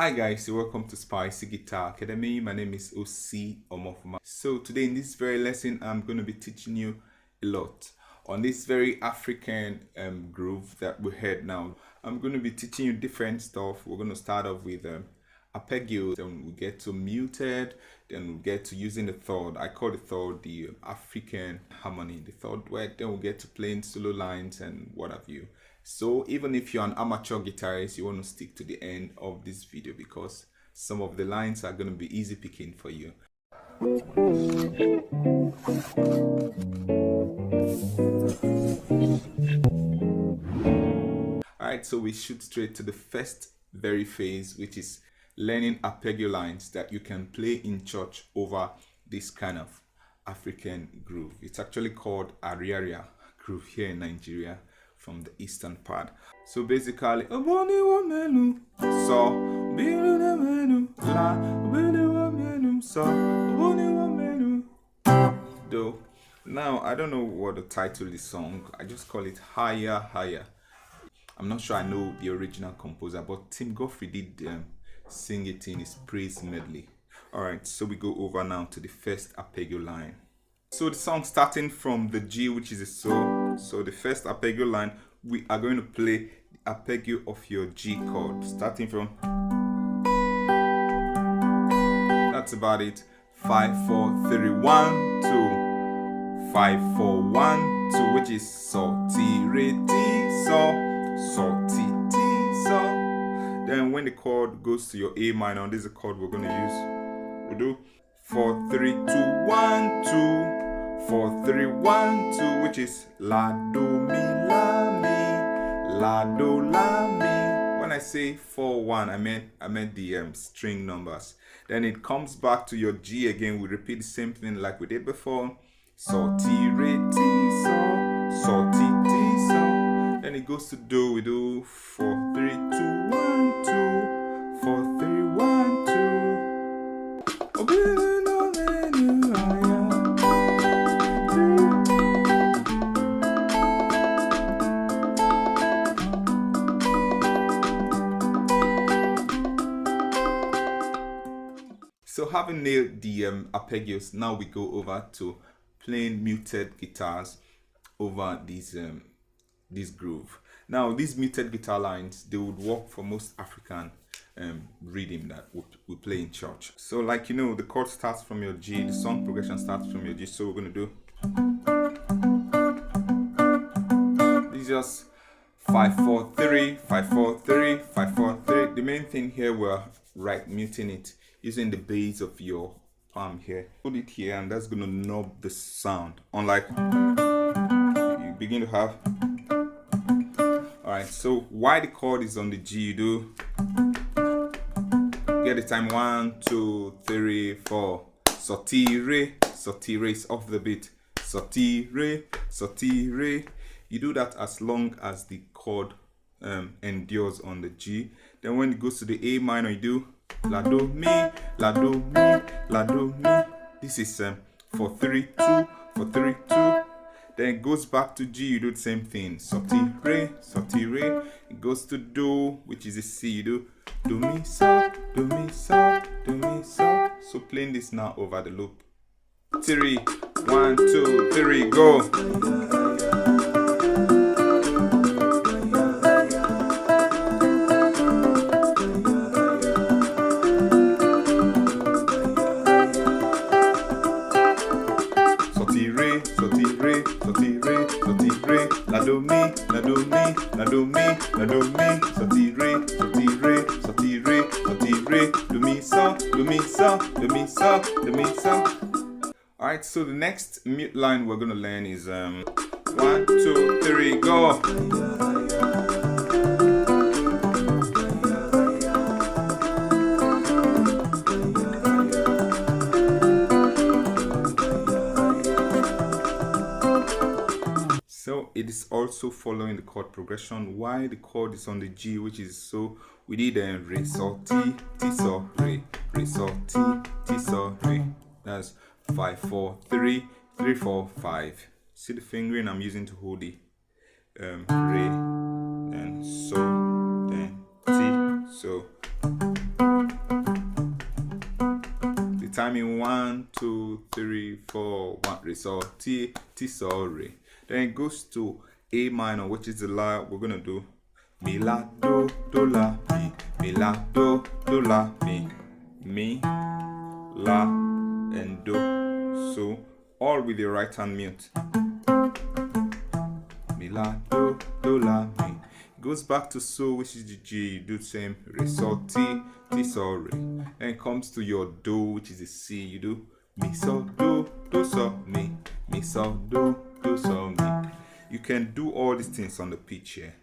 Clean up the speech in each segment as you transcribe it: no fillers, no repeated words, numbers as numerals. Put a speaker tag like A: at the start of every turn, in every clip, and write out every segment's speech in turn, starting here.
A: Hi guys, welcome to Spicy Guitar Academy. My name is Omofuma. So today in this very lesson, I'm going to be teaching you a lot on this very African groove that we heard now. I'm going to be teaching you different stuff. We're going to start off with Arpeggio, then we get to muted, then we get to using the third. I call the third the African harmony, the third word. Then we get to playing solo lines and what have you. So even if you're an amateur guitarist, you want to stick to the end of this video because some of the lines are going to be easy picking for you. Alright, so we shoot straight to the first very phase, which is learning arpeggio lines that you can play in church over this kind of African groove. It's actually called Ariaria groove here in Nigeria, from the eastern part. So basically, though now I don't know what the title of the song, I just call it Higher Higher. I'm not sure I know the original composer, but Tim Godfrey did sing it in his praise medley. Alright, so we go over now to the first arpeggio line. So the song starting from the G, which is a so the first arpeggio line, we are going to play the arpeggio of your G chord, starting from, that's about it, 5 4 3 1 2, 5 4 1 2, which is so ti re ti so ti ti so. Then when the chord goes to your A minor, this is a chord we're going to use. We do 4 3 2 1 2, 4 3 1 2, which is la do mi la mi, la do la mi. When I say 4 1, I meant the string numbers. Then it comes back to your G again. We repeat the same thing like we did before. So ti re ti so ti ti so. Then it goes to do. We do 4 3 2 1 2, 4 3 1 2. So having nailed the arpeggios, now we go over to playing muted guitars over this groove. Now these muted guitar lines, they would work for most African rhythm that we play in church. So like you know, the chord starts from your G, the song progression starts from your G. So we're going to do, this is just 5 4 3 5 4 3 5 4 3. The main thing here, we're muting it using the base of your palm here. Put it here, and that's gonna knob the sound. Unlike you begin to have. Alright, so while the chord is on the G, you do get the time 1 2 3 4. So ti re is off the beat. So ti re. You do that as long as the chord endures on the G. Then when it goes to the A minor, you do la do mi, la do mi, la do mi. This is 4 3 2, 4 3 2. Then it goes back to G, you do the same thing. So ti re, so ti re. It goes to do, which is a C. You do mi so, do mi so, do mi so. So playing this now over the loop. 3 1 2 3 go. La do mi, la do mi, la do mi, la do mi, so ti re, so ti re, so ti re, so ti re, do mi so, do mi so, do mi so, do mi so. Alright, so the next mute line we're gonna learn is 1 2 3 go. So it is also following the chord progression while the chord is on the G, which is so we did re so ti ti so re so ti ti so re. That's 5 4 3 3 4 5. See the fingering I'm using to hold the re, then so, then ti, so timing 1, 2, 3, 4, 1, re, sol, ti, sol, re. Then it goes to A minor, which is the La. We're gonna do mi, la, do, la, mi, la, do, la, mi, la, and do. So all with your right hand mute. Mi, la, do, la, mi. Goes back to So, which is the G. You do the same, re, sol, ti, sol, re. Then it comes to your Do, which is the C. You do mi, sol, do, sol, mi, sol, do, sol, mi. You can do all these things on the pitch here.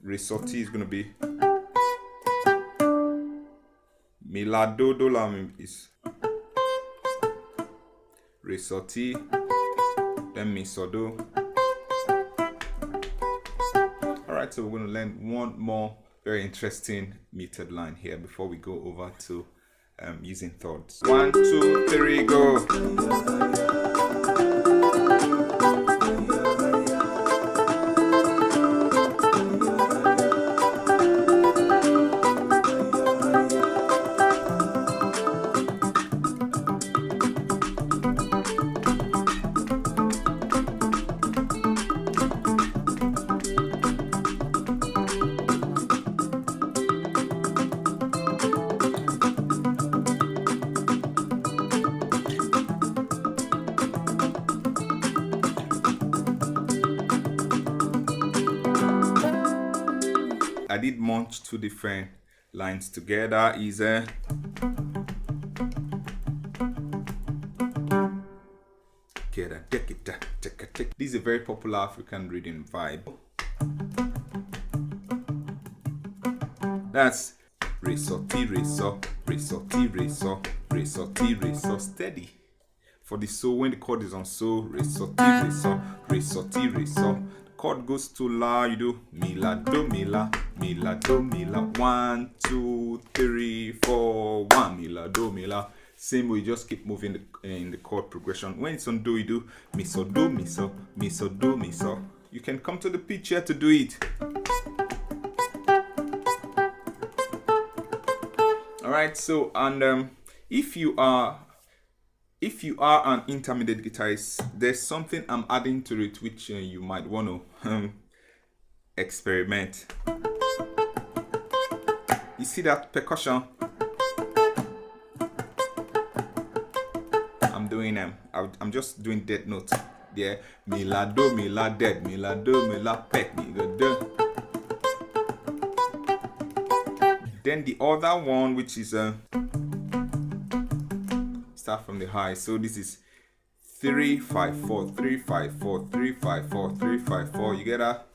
A: Re, sol, ti is gonna be mi, la, do, la, mi is re, sol, ti, then mi, sol, do. Alright, so we're going to learn one more very interesting metered line here before we go over to using thirds. 1, 2, 3, go. I did munch two different lines together. Is this is a very popular African rhythm vibe. That's re, sol, ti, re, sol, re, sol, ti, re, sol, re, sol, ti, re, sol, steady. For the So, when the chord is on So, re, sol, ti, re, sol, re, sol, ti, re, sol. Chord goes to La, you do mi, la, do, mi, la, mi, la, do, mi, la. 1, 2, 3, 4, 1, mi, la, do, mi, la. Same way, just keep moving in the chord progression. When it's on Do, you do mi, so, do, mi, so, mi, so, do, mi, so. You can come to the pitch here to do it. Alright, so, and if you are an intermediate guitarist, there's something I'm adding to it which you might want to experiment. You see that percussion? I'm doing them. I'm just doing dead notes. Yeah, mi, la, do, mi, la, dead, mi, la, do, mi, la, peck, mi, la, do. Then the other one, which is start from the high. So this is 3 5 4 3 5 4 3 5 4 3 5 4. You get that?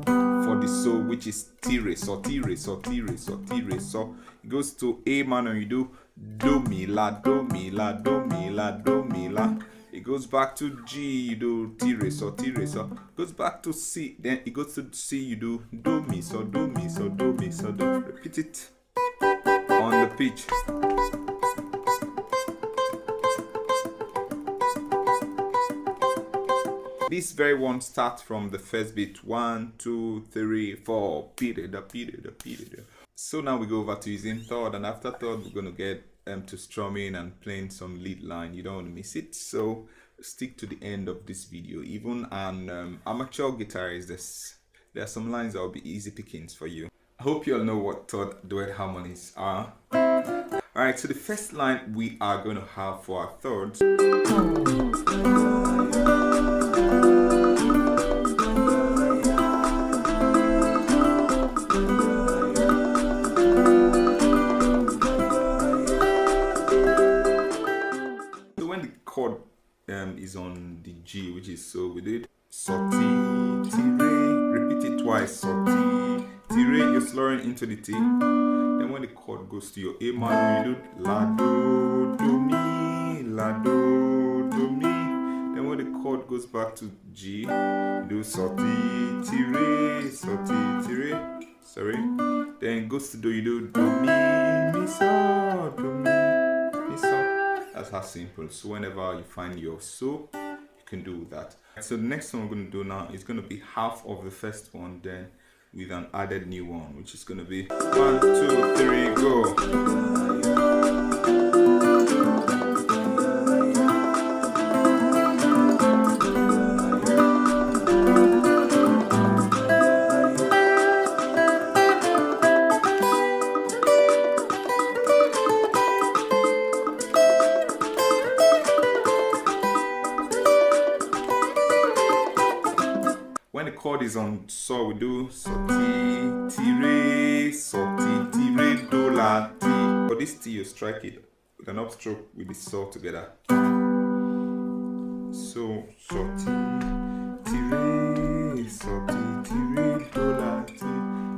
A: For the So, which is ti, re, sol, ti, re, sol, ti, re, sol, ti, re, sol. It goes to A minor. You do do, mi, la, do, mi, la, do, mi, la, do, mi, la. It goes back to G. You do ti, re, sol, ti, re, sol. It goes back to C. Then it goes to C. You do mi, so, do mi, so, do mi, so, do. Repeat it on the pitch. This very one starts from the first beat. 1, 2, 3, 4. So now we go over to using third, and after third we're going to get to strumming and playing some lead line. You don't want to miss it, so stick to the end of this video. Even an amateur guitarist, there are some lines that will be easy pickings for you. I hope you all know what third duet harmonies are. Alright, so the first line we are going to have for our thirds. Is on the G, which is So. We did sol, ti, ti, re. Repeat it twice. Sol, ti, ti, re. You're slurring into the T. Then when the chord goes to your A minor, you do la, do, do, mi, la, do, do, mi. Then when the chord goes back to G, you do sol, ti, ti, re, sol, ti, ti, re. Sorry. Then it goes to Do, you do mi, so, do, mi, so. That's how simple. So whenever you find your So, you can do that. So the next one we're going to do now is going to be half of the first one, then with an added new one, which is going to be 1, 2, 3, go. chord is on so, we do so, ti, re, so, ti, re, do, la, ti. For this T, you strike it with an upstroke with the so together. So, ti, re, so, ti, re, do, la, ti.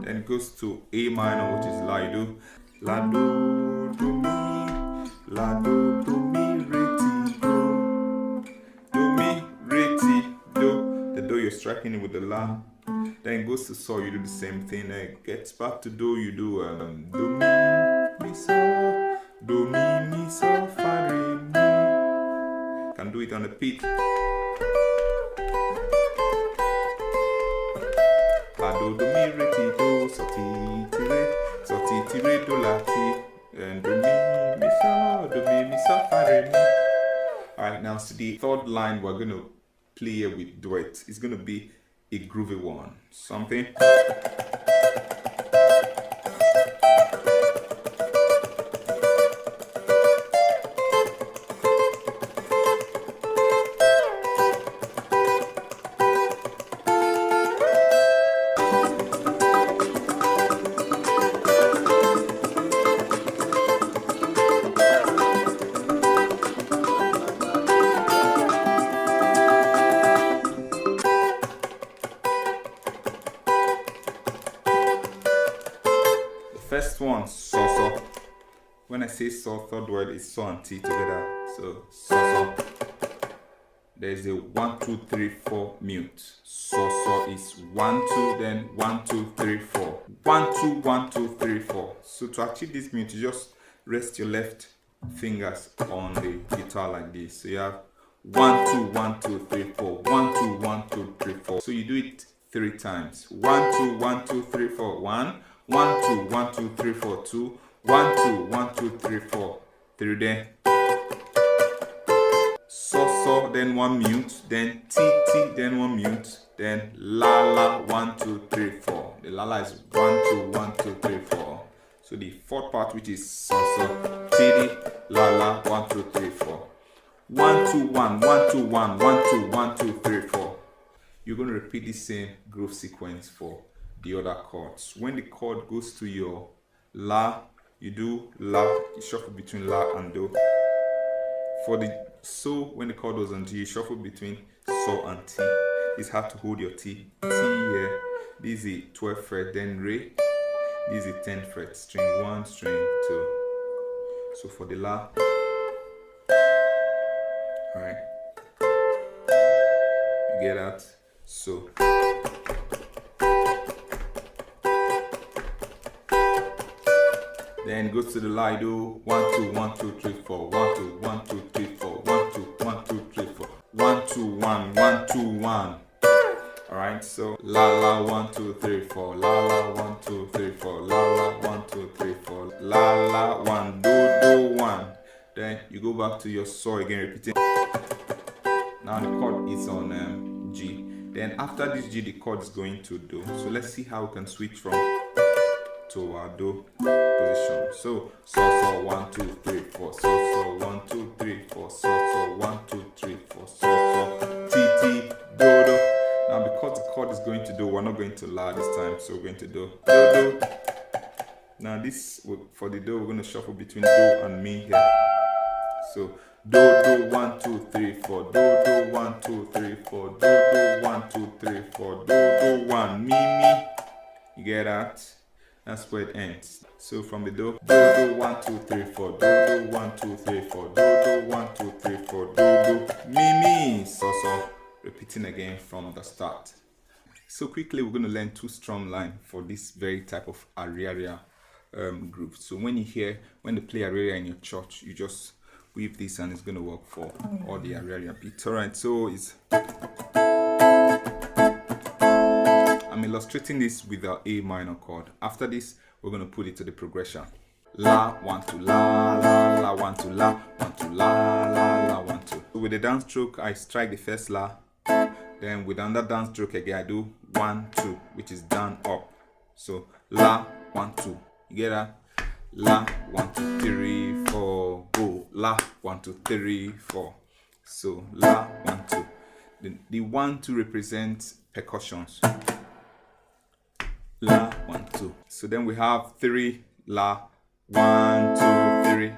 A: Then it goes to A minor, which is la, you do la, do, mi, la, do, mi, re, ti, do, mi, re, ti, do. The do, you're striking it with the la. Then it goes to so, you do the same thing. Then it gets back to do, you do do, mi, so, do, mi, so, fa, re, mi. Can do it on the pick. La, do, mi, re, ti, do, so, ti, re, do, la, ti. And do, mi, so, fa, re, mi. Alright, now to the third line we're going to play here with duet. It's going to be a groovy one. Something. First one, so. When I say so, third word is so and T together. So. There's a 1, 2, 3, 4 mute. So is 1, 2, then 1, 2, 3, 4. 1, 2, 1, 2, 3, 4. So to achieve this mute, you just rest your left fingers on the guitar like this. So you have 1, 2, 1, 2, 3, 4. 1, 2, 1, 2, 3, 4. So you do it 3 times. 1, 2, 1, 2, 3, 4. 1, 1, 2, 1, 2, 3, 4, 2, 1, 2, 1, 2, 3, 4, 3, then so, then 1 mute, then T, then 1 mute, then la, 1, 2, 3, 4. The la is 1, 2, 1, 2, 3, 4. So the fourth part, which is so, T, la, 1, 2, 3, 4. 1, 2, 1, 1, 2, 1, 1, 2, 1, 2, 3, 4. You're going to repeat the same groove sequence for the other chords. When the chord goes to your la, you do la, you shuffle between la and do. For the so, when the chord goes on G, you shuffle between so and T. It's hard to hold your T here. This is a 12th fret, then re. This is a 10th fret, string 1, string 2. So for the la, alright, you get that? So. Then goes to the la, you do 1, 2, 1, 2, 3, 4, 1, 2, 1, 2, 3, 4, 1, 2, 1, 2, 3, 4, 1, 2, 1, 1, 2, 1. Alright, so la, 1, 2, 3, 4, la, 1, 2, 3, 4, la, 1, 2, 3, 4, la, 1, do, 1. Then you go back to your so again, repeating. Now the chord is on G. Then after this G, the chord is going to do. So let's see how we can switch from to our do position. So 1, 2, 3, 4, so 1, 2, 3, 4, so 1, 2, 3, 4, so T, do. Now because the chord is going to do, we're not going to la this time, so we're going to do. Now this for the do, we're going to shuffle between do and mi here. So do 1, 2, 3, 4, do 1, 2, 3, 4, do 1, 2, 3, 4, do 1, mi. You get that? That's where it ends. So from the do 1, 2, 3, 4, do 1, 2, 3, 4, do 1, 2, 3, 4, do mi, so. Repeating again from the start. So quickly, we're going to learn 2 strum line for this very type of Ariaria groove. So when they play Ariaria in your church, you just weave this and it's going to work for all the Ariaria beats. Alright, so I'm illustrating this with our A minor chord. After this, we're going to put it to the progression. La, 1, 2, la, 1, 2, la, 1, 2, la, 1, 2. So with the down stroke, I strike the first la. Then with another down stroke again, I do 1, 2, which is down, up. So la, 1, 2. You get that? La, 1, 2, 3, 4, go. La, 1, 2, 3, 4. So la, 1, 2. The 1 2 represents percussions. La 1 2. So then we have 3 La 1 2 3.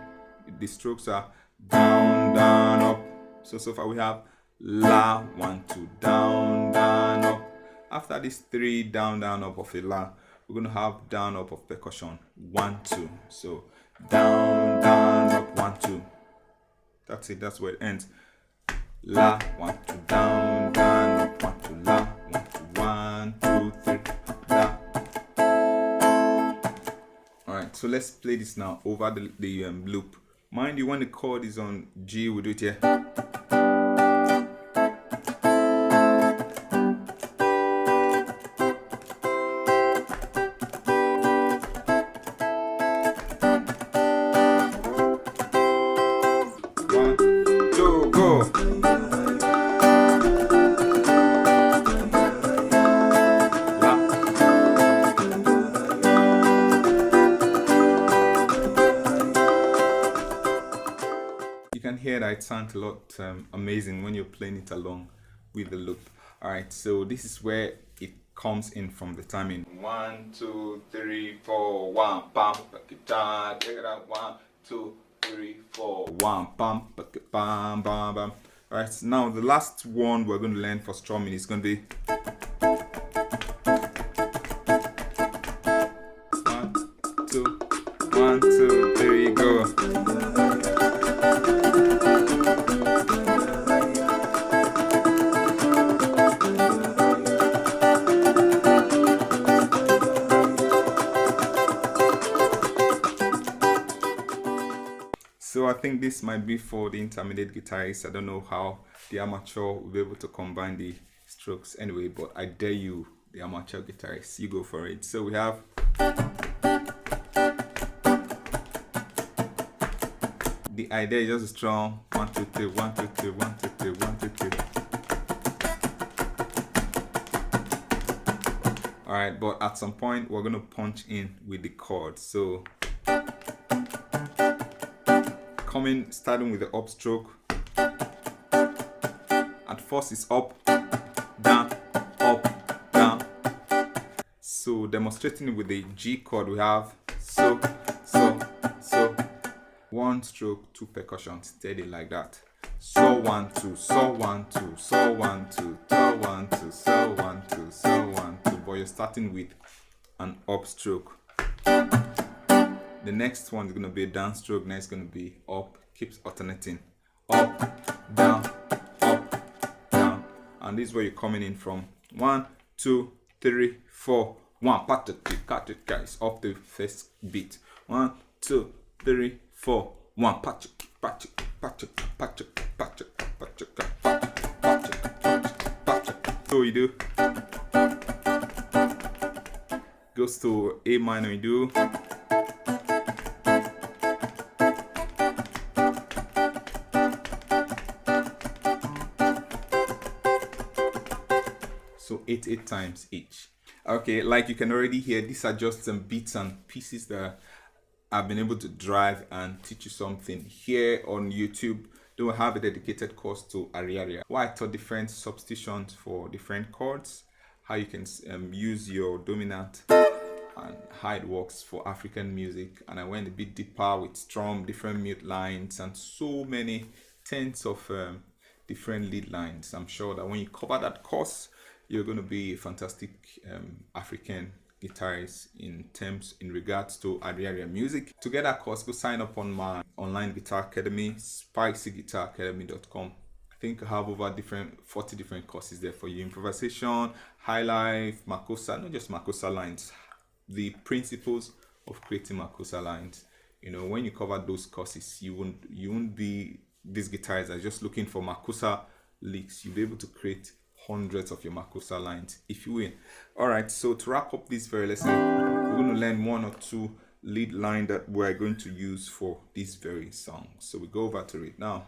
A: The strokes are down down up. So far we have La 1 2 down down up. After this 3 down down up of a La, we're going to have down up of percussion 1 2. So down down up 1 2. That's it. That's where it ends. La 1 2 down down up 1 2 La 1 2 1 2 3 La. All right. So let's play this now over the loop. Mind you, when the chord is on G, we do it here. Hear that it sounds a lot amazing when you're playing it along with the loop. All right, so this is where it comes in from the timing. 1 2 3 4 1 bam bam. Take it out. 1 2 3 4 1 bam bam bam bam. All right, so now the last one we're going to learn for strumming is going to be 1 2 1 2 3 go. So I think this might be for the intermediate guitarist. I don't know how the amateur will be able to combine the strokes anyway, but I dare you, the amateur guitarist, you go for it. So we have the idea is just strum 1 2 3 1 2 3 1 2 3 1 2 3. All right, but at some point we're going to punch in with the chords. So starting with the upstroke. At first it's up, down, up, down. So demonstrating it with the G chord, we have so. 1 stroke, 2 percussion, steady like that. So 1 2, so 1 2, so 1 2, so 1 2, so 1 2, so 1 2. But you're starting with an upstroke. The next one is going to be a down stroke, next is going to be up, keeps alternating. Up, down, and this is where you're coming in from. 1 2 3 4 1 guys, off the first beat. 1 2 3 4 1 so you do goes to A minor, you do so 8 times each. Okay, like you can already hear, these are just some bits and pieces that I've been able to drive and teach you something. Here on YouTube, they will have a dedicated course to Ariaria, where I taught different substitutions for different chords, how you can use your dominant and how it works for African music. And I went a bit deeper with strum, different mute lines, and so many tens of different lead lines. I'm sure that when you cover that course, you're going to be a fantastic African guitarist in regards to Ariaria music. To get that course, go sign up on my online guitar academy, spicyguitaracademy.com. I think I have over 40 different courses there for you. Improvisation, high life, makossa, not just makossa lines, the principles of creating makossa lines. You know, when you cover those courses, you won't be these guitarists are just looking for makossa licks. You'll be able to create hundreds of your makossa lines if you win. All right, so to wrap up this very lesson, we're going to learn 1 or 2 lead line that we're going to use for this very song. So we go over to it now.